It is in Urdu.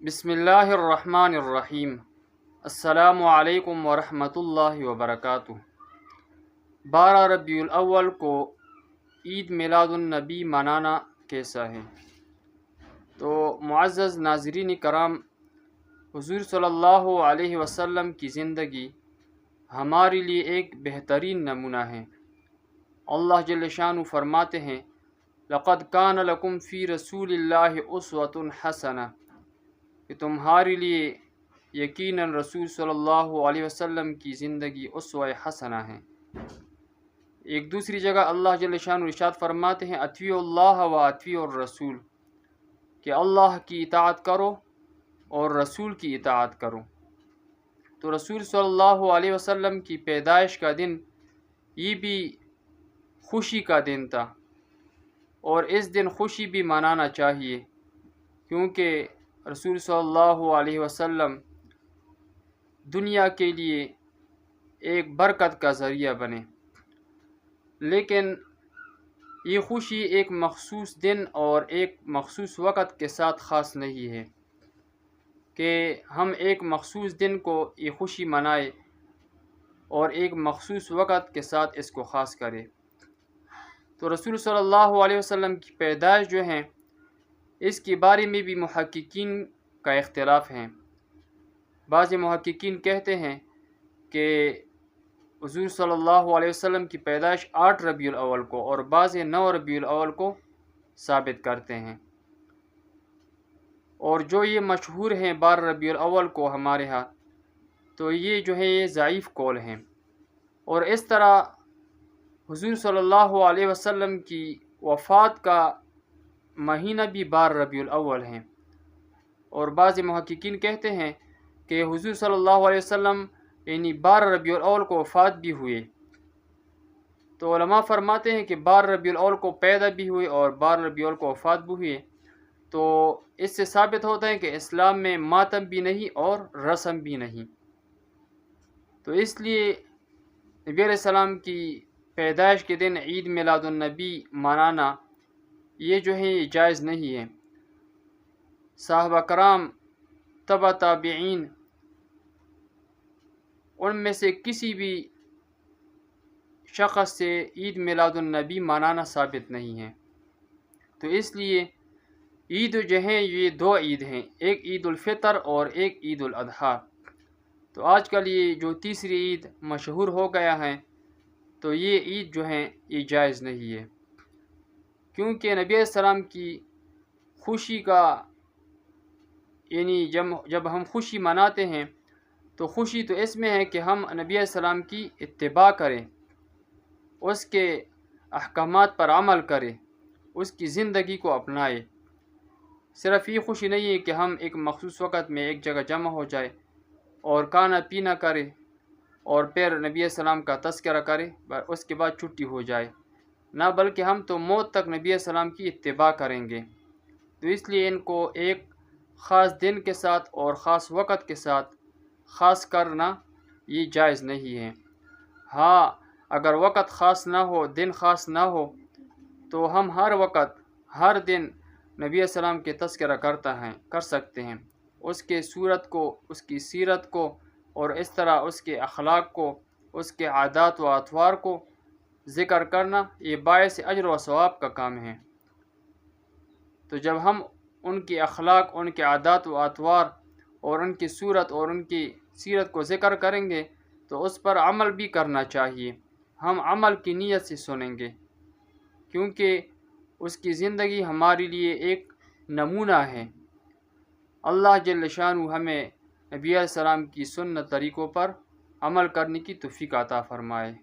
بسم اللہ الرحمن الرحیم۔ السلام علیکم ورحمۃ اللہ وبرکاتہ۔ 12 ربیع الاول کو عید میلاد النبی منانا کیسا ہے؟ تو معزز ناظرین کرام، حضور صلی اللہ علیہ وسلم کی زندگی ہمارے لیے ایک بہترین نمونہ ہے۔ اللہ جل شانہ فرماتے ہیں، لقد کان لکم فی رسول اللہ اسوۃ حسنہ، کہ تمہارے لیے یقیناً رسول صلی اللہ علیہ وسلم کی زندگی اسوہ حسنہ ہے۔ ایک دوسری جگہ اللہ جل شانہ ارشاد فرماتے ہیں، اطیعوا اللہ و اطیعوا الرسول، کہ اللہ کی اطاعت کرو اور رسول کی اطاعت کرو۔ تو رسول صلی اللہ علیہ وسلم کی پیدائش کا دن یہ بھی خوشی کا دن تھا، اور اس دن خوشی بھی منانا چاہیے، کیونکہ رسول صلی اللہ علیہ وسلم دنیا کے لیے ایک برکت کا ذریعہ بنے۔ لیکن یہ خوشی ایک مخصوص دن اور ایک مخصوص وقت کے ساتھ خاص نہیں ہے کہ ہم ایک مخصوص دن کو یہ خوشی منائے اور ایک مخصوص وقت کے ساتھ اس کو خاص کرے۔ تو رسول صلی اللہ علیہ وسلم کی پیدائش جو ہیں، اس کے بارے میں بھی محققین کا اختلاف ہے۔ بعض محققین کہتے ہیں کہ حضور صلی اللہ علیہ وسلم کی پیدائش 8 ربیع الاول کو، اور بعض 9 ربیع الاول کو ثابت کرتے ہیں، اور جو یہ مشہور ہیں 12 ربیع الاول کو ہمارے ہاں، تو یہ جو ہے یہ ضعیف قول ہیں۔ اور اس طرح حضور صلی اللہ علیہ وسلم کی وفات کا مہینہ بھی 12 ربیع الاول ہیں، اور بعض محققین کہتے ہیں کہ حضور صلی اللہ علیہ وسلم یعنی 12 ربیع الاول کو وفات بھی ہوئے۔ تو علماء فرماتے ہیں کہ 12 ربیع الاول کو پیدا بھی ہوئے اور 12 ربیع الاول کو وفات بھی ہوئے۔ تو اس سے ثابت ہوتا ہے کہ اسلام میں ماتم بھی نہیں اور رسم بھی نہیں۔ تو اس لیے نبی علیہ السلام کی پیدائش کے دن عید میلاد النبی منانا یہ جو ہے یہ جائز نہیں ہے۔ صحابہ کرام، تبع تابعین، ان میں سے کسی بھی شخص سے عید میلاد النبی منانا ثابت نہیں ہے۔ تو اس لیے عید جو ہیں یہ 2 عید ہیں، ایک عید الفطر اور ایک عید الاضحیٰ۔ تو آج کل یہ جو تیسری عید مشہور ہو گیا ہے، تو یہ عید جو ہیں یہ جائز نہیں ہے، کیونکہ نبی علیہ السلام کی خوشی کا یعنی جب ہم خوشی مناتے ہیں تو خوشی تو اس میں ہے کہ ہم نبی علیہ السلام کی اتباع کریں، اس کے احکامات پر عمل کریں، اس کی زندگی کو اپنائیں۔ صرف یہ خوشی نہیں ہے کہ ہم ایک مخصوص وقت میں ایک جگہ جمع ہو جائے اور کھانا پینا کریں اور پھر نبی علیہ السلام کا تذکرہ کریں، اس کے بعد چھٹی ہو جائے، نہ بلکہ ہم تو موت تک نبی علیہ السلام کی اتباع کریں گے۔ تو اس لیے ان کو ایک خاص دن کے ساتھ اور خاص وقت کے ساتھ خاص کرنا یہ جائز نہیں ہے۔ ہاں، اگر وقت خاص نہ ہو، دن خاص نہ ہو، تو ہم ہر وقت ہر دن نبی علیہ السلام کے تذکرہ کر سکتے ہیں، اس کے صورت کو، اس کی سیرت کو، اور اس طرح اس کے اخلاق کو، اس کے عادات و اطوار کو ذکر کرنا یہ باعث اجر و ثواب کا کام ہے۔ تو جب ہم ان کی اخلاق، ان کے عادات و اطوار اور ان کی صورت اور ان کی سیرت کو ذکر کریں گے تو اس پر عمل بھی کرنا چاہیے۔ ہم عمل کی نیت سے سنیں گے، کیونکہ اس کی زندگی ہمارے لیے ایک نمونہ ہے۔ اللہ جل شانہ ہمیں نبی علیہ السلام کی سنت طریقوں پر عمل کرنے کی توفیق عطا فرمائے۔